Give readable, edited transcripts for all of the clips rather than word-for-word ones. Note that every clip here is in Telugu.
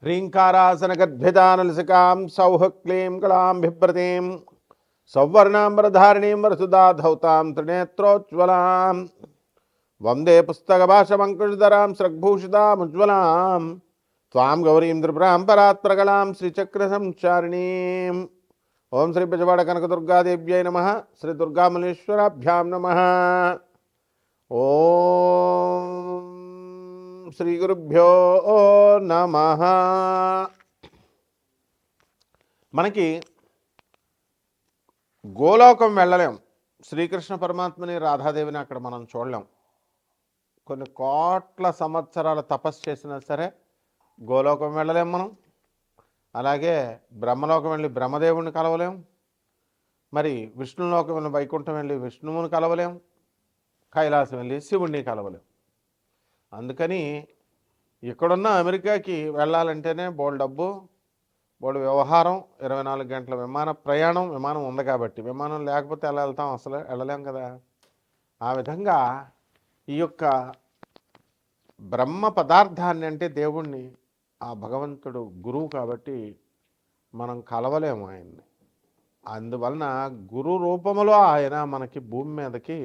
హ్రీంకారాసనగద్భిదానలసికాం సౌః క్లీం కళాం బిభ్రతీం సౌవర్ణాంబరధారిణీం వరసుదాధౌతాం త్రినేత్రోజ్వలాం వందే పుస్తకభాషమంకుశధరాం స్రగ్భూషితాముజ్వలాం త్వాం గౌరీం త్రిపురాం పరాత్పరకలాం శ్రీచక్రసంచారిణీం. ఓం శ్రీ బెజవాడ కనకదుర్గాదేవ్యై నమః. శ్రీ దుర్గామల్లేశ్వరాభ్యాం నమః. ఓం శ్రీ గురుభ్యో నమః. మనకి గోలోకం వెళ్ళలేం. శ్రీకృష్ణ పరమాత్మని రాధాదేవిని అక్కడ మనం చూడలేం. కొన్ని కోట్ల సంవత్సరాల తపస్సు చేసినా సరే గోలోకం వెళ్ళలేం మనం. అలాగే బ్రహ్మలోకం వెళ్ళి బ్రహ్మదేవుని కలవలేం. మరి విష్ణులోకం వెళ్ళి వైకుంఠం వెళ్ళి విష్ణువుని కలవలేం. కైలాసం వెళ్ళి శివుణ్ణి కలవలేం. అందుకని ఇక్కడున్న అమెరికాకి వెళ్ళాలంటేనే బోల్డ్ డబ్బు, బోల్డ్ వ్యవహారం, 24 గంటల విమాన ప్రయాణం. విమానం ఉంది కాబట్టి, విమానం లేకపోతే ఎలా వెళ్తాం? అసలు వెళ్ళలేం కదా. ఆ విధంగా ఈ యొక్క బ్రహ్మ పదార్థాన్ని అంటే దేవుణ్ణి, ఆ భగవంతుడు గురువు కాబట్టి మనం కలవలేము ఆయన్ని. అందువలన గురు రూపములో ఆయన మనకి భూమి మీదకి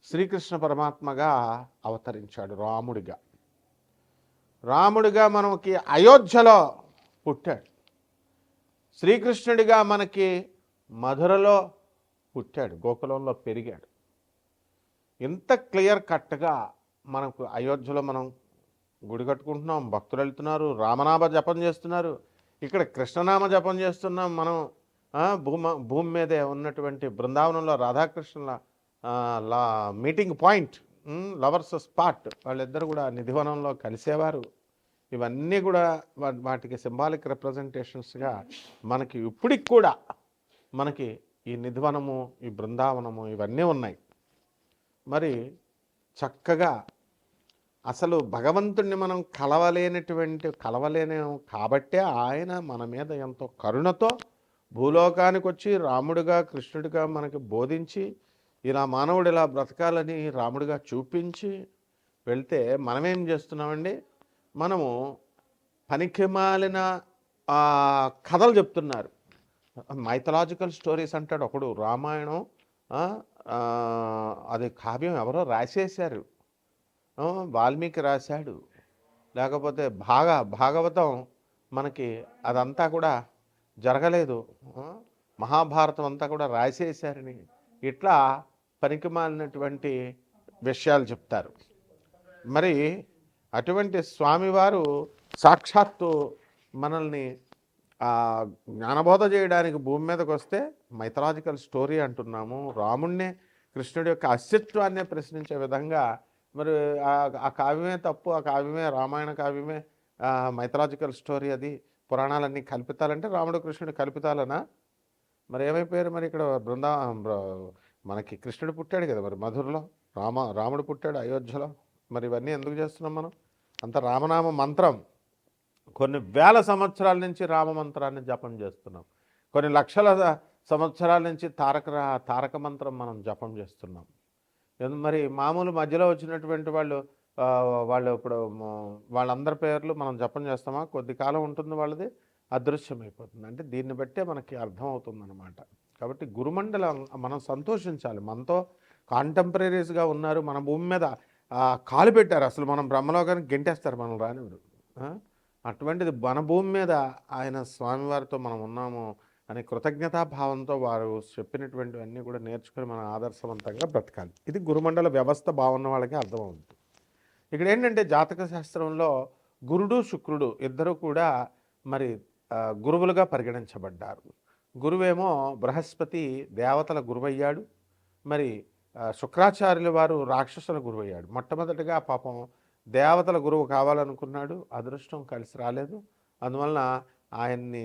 శ్రీకృష్ణ పరమాత్మగా అవతరించాడు. రాముడిగా మనకి అయోధ్యలో పుట్టాడు. శ్రీకృష్ణుడిగా మనకి మధురలో పుట్టాడు, గోకులంలో పెరిగాడు. ఇంత క్లియర్ కట్గా మనకు అయోధ్యలో మనం గుడి కట్టుకుంటున్నాం, భక్తులు వెళ్తున్నారు, రామనామ జపం చేస్తున్నారు, ఇక్కడ కృష్ణనామ జపం చేస్తున్నాం. మనం భూమి మీదే ఉన్నటువంటి బృందావనంలో రాధాకృష్ణుల మీటింగ్ పాయింట్, లవర్స్ స్పాట్, వాళ్ళిద్దరు కూడా నిధివనంలో కలిసేవారు. ఇవన్నీ కూడా వాటికి సింబాలిక్ రిప్రజెంటేషన్స్గా మనకి ఇప్పటికి కూడా మనకి ఈ నిధివనము, ఈ బృందావనము ఇవన్నీ ఉన్నాయి. మరి చక్కగా అసలు భగవంతుణ్ణి మనం కలవలేము కాబట్టే ఆయన మన మీద ఎంతో కరుణతో భూలోకానికి వచ్చి రాముడిగా కృష్ణుడిగా మనకి బోధించి, ఇలా మానవుడు ఇలా బ్రతకాలని రాముడిగా చూపించి వెళ్తే మనమేం చేస్తున్నామండి? మనము పనికిమాలిన కథలు చెప్తున్నారు. మైథలాజికల్ స్టోరీస్ అంటాడు ఒకడు. రామాయణం అది కావ్యం ఎవరో రాసేశారు, వాల్మీకి రాశాడు. లేకపోతే భాగవతం మనకి అదంతా కూడా జరగలేదు, మహాభారతం అంతా కూడా రాసేశారని ఇట్లా పనికిమాలినటువంటి విషయాలు చెప్తారు. మరి అటువంటి స్వామివారు సాక్షాత్తు మనల్ని జ్ఞానబోధ చేయడానికి భూమి మీదకి వస్తే మైథలాజికల్ స్టోరీ అంటున్నాము. రాముణ్ణే, కృష్ణుడి యొక్క అస్తిత్వాన్నే ప్రశ్నించే విధంగా మరి ఆ కావ్యమే తప్పు, ఆ కావ్యమే రామాయణ కావ్యమే మైథలాజికల్ స్టోరీ, అది పురాణాలన్నీ కల్పితాలంటే రాముడు కృష్ణుడు కల్పితాలనా? మరి ఏమైపోయారు? మరి ఇక్కడ మనకి కృష్ణుడు పుట్టాడు కదా, మరి మధురలో రాముడు పుట్టాడు అయోధ్యలో. మరి ఇవన్నీ ఎందుకు చేస్తున్నాం మనం? అంత రామనామ మంత్రం కొన్ని వేల సంవత్సరాల నుంచి రామమంత్రాన్ని జపం చేస్తున్నాం. కొన్ని లక్షల సంవత్సరాల నుంచి తారక మంత్రం మనం జపం చేస్తున్నాం. మరి మామూలు మధ్యలో వచ్చినటువంటి వాళ్ళు ఇప్పుడు వాళ్ళందరి పేర్లు మనం జపం చేస్తామా? కొద్ది కాలం ఉంటుంది, వాళ్ళది అదృశ్యమైపోతుంది. అంటే దీన్ని బట్టే మనకి అర్థమవుతుంది అన్నమాట. కాబట్టి గురుమండలం మనం సంతోషించాలి. మనతో కాంటెంపరీస్గా ఉన్నారు, మన భూమి మీద కాలు పెట్టారు. అసలు మనం బ్రహ్మలోకానికి గెంటేస్తారు, మనం రానివారు. అటువంటిది మన భూమి మీద ఆయన స్వామివారితో మనం ఉన్నాము అనే కృతజ్ఞతాభావంతో వారు చెప్పినటువంటివన్నీ కూడా నేర్చుకొని మన ఆదర్శవంతంగా బ్రతకాలి. ఇది గురుమండల వ్యవస్థ బాగున్న వాళ్ళకి అర్థమవుతుంది. ఇక్కడ ఏంటంటే జాతక శాస్త్రంలో గురుడు శుక్రుడు ఇద్దరు కూడా మరి గురువులుగా పరిగణించబడ్డారు. గురువేమో బృహస్పతి దేవతల గురువయ్యాడు, మరి శుక్రాచార్యుల వారు రాక్షసుల గురువయ్యాడు. మొట్టమొదటిగా పాపం దేవతల గురువు కావాలనుకున్నాడు, అదృష్టం కలిసి రాలేదు. అందువలన ఆయన్ని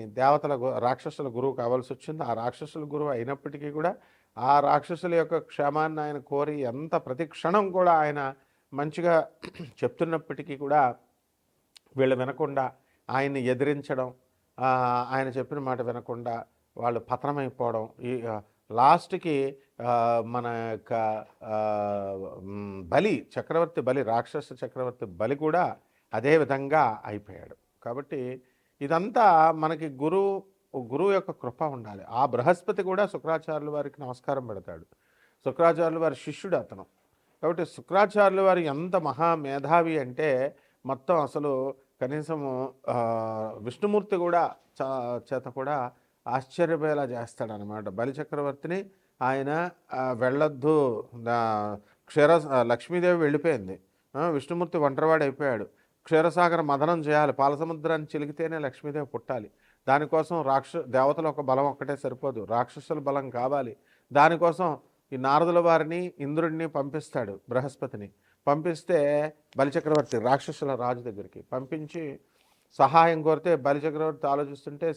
రాక్షసుల గురువు కావాల్సి వచ్చింది. ఆ రాక్షసుల గురువు అయినప్పటికీ కూడా ఆ రాక్షసుల యొక్క క్షేమాన్ని ఆయన కోరి ఎంత ప్రతి క్షణం కూడా ఆయన మంచిగా చెప్తున్నప్పటికీ కూడా వీళ్ళు వినకుండా ఆయన్ని ఎదిరించడం, ఆయన చెప్పిన మాట వినకుండా వాళ్ళు పతనమైపోవడం, ఈ లాస్ట్కి మన యొక్క చక్రవర్తి బలి, రాక్షస చక్రవర్తి బలి కూడా అదే విధంగా అయిపోయాడు. కాబట్టి ఇదంతా మనకి గురువు యొక్క కృప ఉండాలి. ఆ బృహస్పతి కూడా శుక్రాచార్యుల వారికి నమస్కారం పెడతాడు. శుక్రాచార్యుల వారి శిష్యుడు అతను. కాబట్టి శుక్రాచార్యుల వారు ఎంత మహా మేధావి అంటే మొత్తం అసలు కనీసము విష్ణుమూర్తి కూడా చేత కూడా ఆశ్చర్యపోయేలా చేస్తాడనమాట. బలిచక్రవర్తిని ఆయన వెళ్ళొద్దు, లక్ష్మీదేవి వెళ్ళిపోయింది, విష్ణుమూర్తి ఒంటరివాడు అయిపోయాడు, క్షీరసాగర మదనం చేయాలి, పాలసముద్రాన్ని చిలికితేనే లక్ష్మీదేవి పుట్టాలి, దానికోసం దేవతల ఒక బలం ఒక్కటే సరిపోదు, రాక్షసుల బలం కావాలి. దానికోసం ఈ నారదుల వారిని ఇంద్రుడిని పంపిస్తాడు, బృహస్పతిని పంపిస్తే బలిచక్రవర్తి రాక్షసుల రాజు దగ్గరికి పంపించి సహాయం కోరితే బలిచక్రవర్తి ఆలోచిస్తుంటే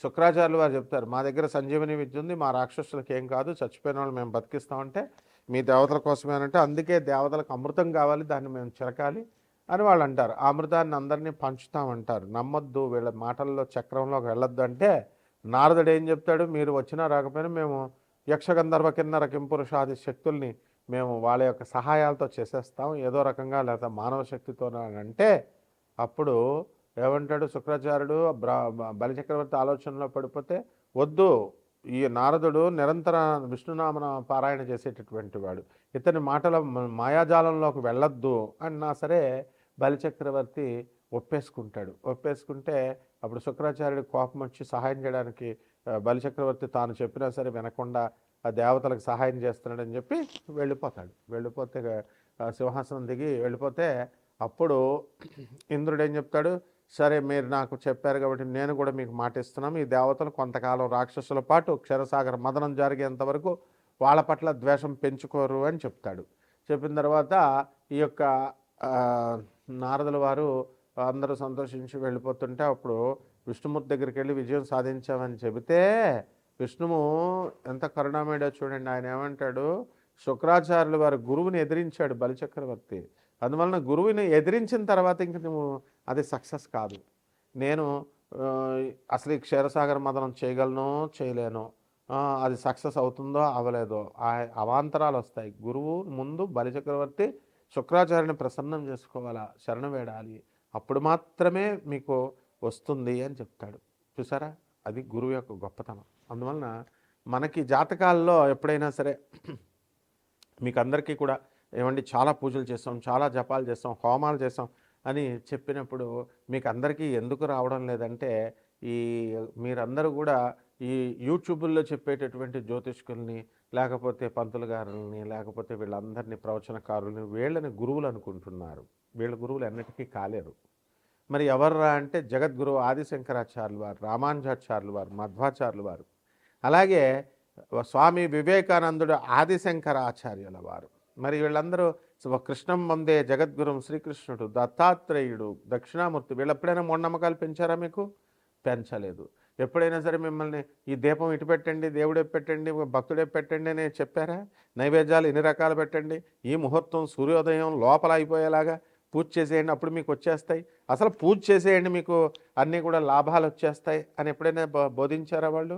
శుక్రాచార్యులు వారు చెప్తారు, మా దగ్గర సంజీవని విద్య ఉంది, మా రాక్షసులకు ఏం కాదు, చచ్చిపోయిన వాళ్ళు మేము బతికిస్తామంటే మీ దేవతల కోసమేనంటే అందుకే దేవతలకు అమృతం కావాలి, దాన్ని మేము చిరకాలి అని వాళ్ళు అంటారు. ఆ అమృతాన్ని అందరినీ పంచుతామంటారు. నమ్మొద్దు, వీళ్ళ మాటల్లో చక్రంలోకి వెళ్ళొద్దు అంటే నారదుడు ఏం చెప్తాడు, మీరు వచ్చినా రాకపోయినా మేము యక్షగంధర్వ కిన్నర కింపురుషాది శక్తుల్ని మేము వాళ్ళ యొక్క సహాయాలతో చేసేస్తాం ఏదో రకంగా, లేదా మానవ శక్తితో అంటే అప్పుడు ఏమంటాడు శుక్రాచార్యుడు, బలిచక్రవర్తి ఆలోచనలో పడిపోతే వద్దు, ఈ నారదుడు నిరంతర విష్ణునామన పారాయణ చేసేటటువంటి వాడు, ఇతని మాటల మాయాజాలంలోకి వెళ్ళొద్దు అన్నా సరే బలిచక్రవర్తి ఒప్పేసుకుంటే అప్పుడు శుక్రాచార్యుడి కోపం వచ్చి సహాయం చేయడానికి బలిచక్రవర్తి తాను చెప్పినా సరే వినకుండా ఆ దేవతలకు సహాయం చేస్తున్నాడని చెప్పి వెళ్ళిపోతే సింహాసనం దిగి వెళ్ళిపోతే అప్పుడు ఇంద్రుడు ఏం చెప్తాడు, సరే మీరు నాకు చెప్పారు కాబట్టి నేను కూడా మీకు మాట ఇస్తున్నాను, ఈ దేవతలు కొంతకాలం రాక్షసుల పాటు క్షీరసాగర మదనం జరిగేంత వరకు వాళ్ళ పట్ల ద్వేషం పెంచుకోరు అని చెప్తాడు. చెప్పిన తర్వాత ఈ యొక్క నారదుల వారు అందరూ సంతోషించి వెళ్ళిపోతుంటే అప్పుడు విష్ణుమూర్తి దగ్గరికి వెళ్ళి విజయం సాధించామని చెబితే విష్ణువు ఎంత కరుణామయుడో చూడండి. ఆయన ఏమంటాడు, శుక్రాచార్యుల వారి గురువుని ఎదిరించాడు బలిచక్రవర్తి, అందువలన గురువుని ఎదిరించిన తర్వాత ఇంక నువ్వు అది సక్సెస్ కాదు, నేను అసలు ఈ క్షీరసాగర మదనం చేయగలను చేయలేను, అది సక్సెస్ అవుతుందో అవ్వలేదో, అవాంతరాలు వస్తాయి. గురువు ముందు బలిచక్రవర్తి శుక్రాచార్యుని ప్రసన్నం చేసుకోవాలా, శరణ వేడాలి, అప్పుడు మాత్రమే మీకు వస్తుంది అని చెప్తాడు. చూసారా, అది గురువు యొక్క గొప్పతనం. అందువలన మనకి జాతకాల్లో ఎప్పుడైనా సరే మీకు అందరికీ కూడా ఏమండి చాలా పూజలు చేస్తాం, చాలా జపాలు చేస్తాం, హోమాలు చేస్తాం అని చెప్పినప్పుడు మీకు అందరికీ ఎందుకు రావడం లేదంటే మీరందరూ కూడా ఈ యూట్యూబుల్లో చెప్పేటటువంటి జ్యోతిష్కుల్ని, లేకపోతే పంతులు గారుల్ని, లేకపోతే వీళ్ళందరినీ ప్రవచనకారుల్ని, వీళ్ళని గురువులు అనుకుంటున్నారు. వీళ్ళ గురువులు ఎన్నటికీ కాలేరు. మరి ఎవర్రా అంటే జగద్గురువు ఆదిశంకరాచార్యులు వారు, రామానుజాచార్యులు వారు, మధ్వాచార్యులు వారు, అలాగే స్వామి వివేకానందుడు ఆదిశంకరాచార్యుల వారు. మరి వీళ్ళందరూ కృష్ణం వందే జగద్గురుం శ్రీకృష్ణుడు, దత్తాత్రేయుడు, దక్షిణామూర్తి, వీళ్ళు ఎప్పుడైనా మూఢనమ్మకాలు పెంచారా మీకు? పెంచలేదు. ఎప్పుడైనా సరే మిమ్మల్ని ఈ దీపం ఇటు పెట్టండి, దేవుడే పెట్టండి, భక్తుడే పెట్టండి అని చెప్పారా? నైవేద్యాలు ఎన్ని రకాలు పెట్టండి, ఈ ముహూర్తం సూర్యోదయం లోపల అయిపోయేలాగా పూజ చేసేయండి, అప్పుడు మీకు వచ్చేస్తాయి, అసలు పూజ చేసేయండి మీకు అన్నీ కూడా లాభాలు వచ్చేస్తాయి అని ఎప్పుడైనా బోధించారా వాళ్ళు?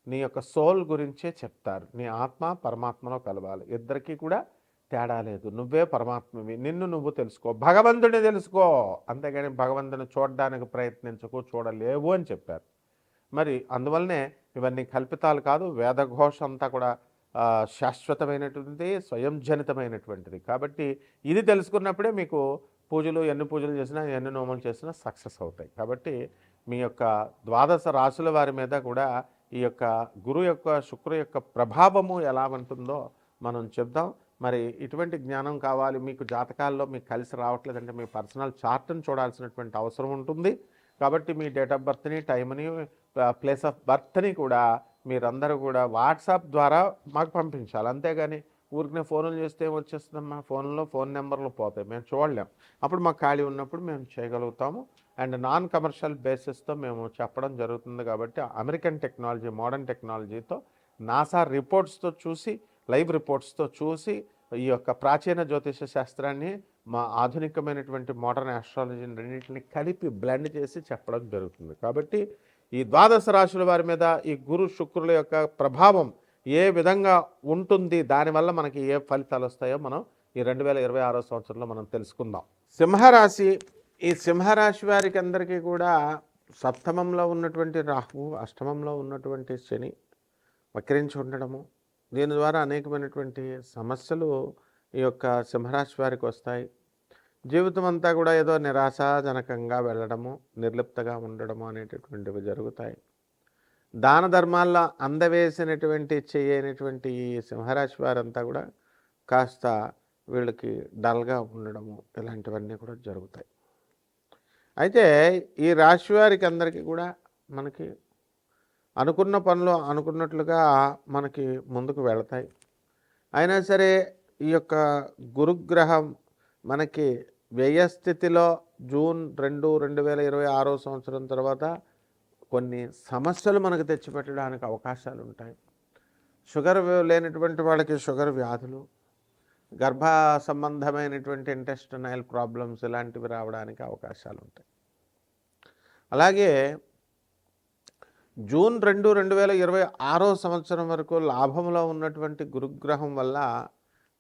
నీ యొక్క సోల్ గురించే చెప్తారు. నీ ఆత్మ పరమాత్మలో కలవాలి, ఇద్దరికీ కూడా తేడా లేదు, నువ్వే పరమాత్మవి, నిన్ను నువ్వు తెలుసుకో, భగవంతుడిని తెలుసుకో, అంతేగాని భగవంతుని చూడడానికి ప్రయత్నించకు, చూడలేవు అని చెప్పారు. మరి అందువల్లనే ఇవన్నీ కల్పితాలు కాదు, వేదఘోష అంతా కూడా శాశ్వతమైనటువంటిది, స్వయంజనితమైనటువంటిది. కాబట్టి ఇది తెలుసుకున్నప్పుడే మీకు పూజలు ఎన్ని పూజలు చేసినా ఎన్ని నోములు చేసినా సక్సెస్ అవుతాయి. కాబట్టి మీ యొక్క ద్వాదశ రాశుల వారి మీద కూడా ఈ యొక్క గురు యొక్క శుక్ర యొక్క ప్రభావము ఎలా ఉంటుందో మనం చెప్దాం. మరి ఇటువంటి జ్ఞానం కావాలి మీకు, జాతకాల్లో మీకు కలిసి రావట్లేదంటే మీ పర్సనల్ చార్ట్ని చూడాల్సినటువంటి అవసరం ఉంటుంది. కాబట్టి మీ డేట్ ఆఫ్ బర్త్ని, టైంని, ప్లేస్ ఆఫ్ బర్త్ని కూడా మీరందరూ కూడా వాట్సాప్ ద్వారా మాకు పంపించాలి. అంతేగాని ఊరికనే ఫోన్లు చేస్తే వచ్చేస్తుందమ్మా, ఫోన్ నెంబర్లు పోతాయి, మేము చూడలేం. అప్పుడు మాకు ఖాళీ ఉన్నప్పుడు మేము చేయగలుగుతాము. అండ్ నాన్ కమర్షియల్ బేసిస్తో మేము చెప్పడం జరుగుతుంది. కాబట్టి అమెరికన్ టెక్నాలజీ, మోడర్న్ టెక్నాలజీతో, నాసా రిపోర్ట్స్తో చూసి, లైవ్ రిపోర్ట్స్తో చూసి ఈ యొక్క ప్రాచీన జ్యోతిష శాస్త్రాన్ని మా ఆధునికమైనటువంటి మోడర్న్ ఆస్ట్రాలజీని రెండింటిని కలిపి బ్లెండ్ చేసి చెప్పడం జరుగుతుంది. కాబట్టి ఈ ద్వాదశ రాశుల వారి మీద ఈ గురు శుక్రుల యొక్క ప్రభావం ఏ విధంగా ఉంటుంది, దానివల్ల మనకి ఏ ఫలితాలు వస్తాయో మనం ఈ 2026 సంవత్సరంలో మనం తెలుసుకుందాం. సింహరాశి ఈ సింహరాశి వారికి అందరికీ కూడా సప్తమంలో ఉన్నటువంటి రాహువు, అష్టమంలో ఉన్నటువంటి శని వక్రించి ఉండడము, దీని ద్వారా అనేకమైనటువంటి సమస్యలు ఈ యొక్క సింహరాశి వారికి వస్తాయి. జీవితం అంతా కూడా ఏదో నిరాశాజనకంగా వెళ్ళడము, నిర్లిప్తగా ఉండడము అనేటటువంటివి జరుగుతాయి. దాన ధర్మాల్లో అందవేసినటువంటి చేయనటువంటి ఈ సింహరాశి వారంతా కూడా కాస్త వీళ్ళకి డల్గా ఉండడము, ఇలాంటివన్నీ కూడా జరుగుతాయి. అయితే ఈ రాశి వారికి అందరికీ కూడా మనకి అనుకున్న పనులు అనుకున్నట్లుగా మనకి ముందుకు వెళతాయి. అయినా సరే ఈ యొక్క గురుగ్రహం మనకి వ్యయస్థితిలో జూన్ 2, 2026 సంవత్సరం తర్వాత కొన్ని సమస్యలు మనకు తెచ్చిపెట్టడానికి అవకాశాలు ఉంటాయి. షుగర్ లేనటువంటి వాళ్ళకి షుగర్ వ్యాధులు, గర్భ సంబంధమైనటువంటి ఇంటెస్టినల్ ప్రాబ్లమ్స్ ఇలాంటివి రావడానికి అవకాశాలు ఉంటాయి. అలాగే జూన్ 2, 2026 సంవత్సరం వరకు లాభంలో ఉన్నటువంటి గురుగ్రహం వల్ల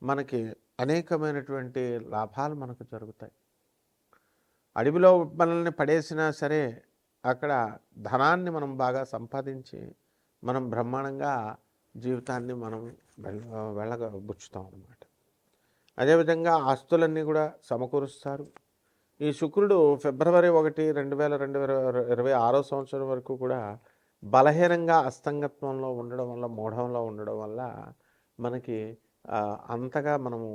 మనకి అనేకమైనటువంటి లాభాలు మనకు జరుగుతాయి. అడవిలో మనల్ని పడేసినా సరే అక్కడ ధనాన్ని మనం బాగా సంపాదించి మనం బ్రహ్మాండంగా జీవితాన్ని మనం వెళ్ళబుచ్చుతాం అన్నమాట. అదేవిధంగా ఆస్తులన్నీ కూడా సమకూరుస్తారు. ఈ శుక్రుడు ఫిబ్రవరి 1, 2026 సంవత్సరం వరకు కూడా బలహీనంగా అస్తంగత్వంలో ఉండడం వల్ల, మూఢంలో ఉండడం వల్ల మనకి అంతగా మనము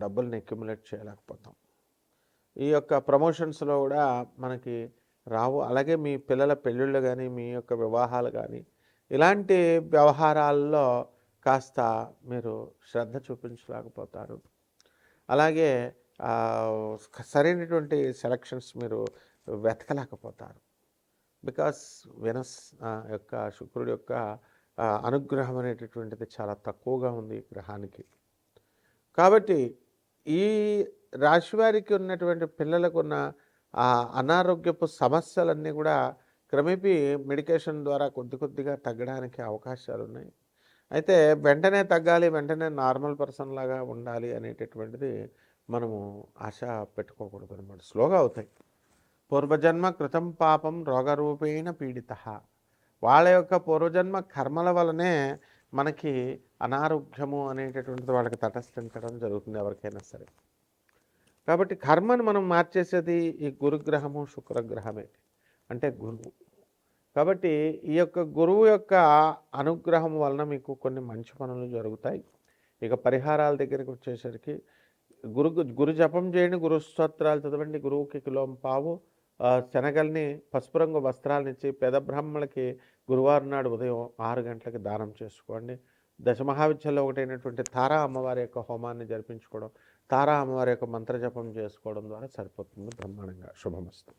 డబ్బుల్ని అక్యుములేట్ చేయలేకపోతాం. ఈ యొక్క ప్రమోషన్స్లో కూడా మనకి రావు. అలాగే మీ పిల్లల పెళ్ళిళ్ళు కానీ, మీ యొక్క వివాహాలు కానీ, ఇలాంటి వ్యవహారాల్లో కాస్త మీరు శ్రద్ధ చూపించలేకపోతారు. అలాగే సరైనటువంటి సెలక్షన్స్ మీరు వెతకలేకపోతారు. బికాస్ వెనస్ యొక్క శుక్రుడి యొక్క అనుగ్రహం అనేటటువంటిది చాలా తక్కువగా ఉంది ఈ గ్రహానికి. కాబట్టి ఈ రాశివారికి ఉన్నటువంటి పిల్లలకు ఉన్న అనారోగ్యపు సమస్యలన్నీ కూడా క్రమేపీ మెడికేషన్ ద్వారా కొద్దిగా తగ్గడానికి అవకాశాలు ఉన్నాయి. అయితే వెంటనే తగ్గాలి, వెంటనే నార్మల్ పర్సన్ లాగా ఉండాలి అనేటటువంటిది మనము ఆశ పెట్టుకోకూడదు అనమాట. స్లోగా అవుతాయి. పూర్వజన్మ కృతం పాపం రోగరూపేణ పీడిత. వాళ్ళ యొక్క పూర్వజన్మ కర్మల వలనే మనకి అనారోగ్యము అనేటటువంటిది వాళ్ళకి తటస్థించడం జరుగుతుంది ఎవరికైనా సరే. కాబట్టి కర్మను మనం మార్చేసేది ఈ గురుగ్రహము, శుక్రగ్రహమే, అంటే గురువు. కాబట్టి ఈ యొక్క గురువు యొక్క అనుగ్రహం వలన మీకు కొన్ని మంచి పనులు జరుగుతాయి. ఇక పరిహారాల దగ్గరికి వచ్చేసరికి గురు జపం చేయండి, గురు స్తోత్రాలు చదవండి, గురువుకి కిలోం పావు శనగల్ని పసుపు రంగు వస్త్రాలనిచ్చి పేద బ్రాహ్మణులకి గురువారం నాడు ఉదయం 6 గంటలకి దానం చేసుకోండి. దశమహావిద్యలో ఒకటైనటువంటి తారా అమ్మవారి యొక్క హోమాన్ని జరిపించుకోవడం, తారా అమ్మవారి యొక్క మంత్రజపం చేసుకోవడం ద్వారా సరిపోతుంది. బ్రహ్మాండంగా శుభమస్తు.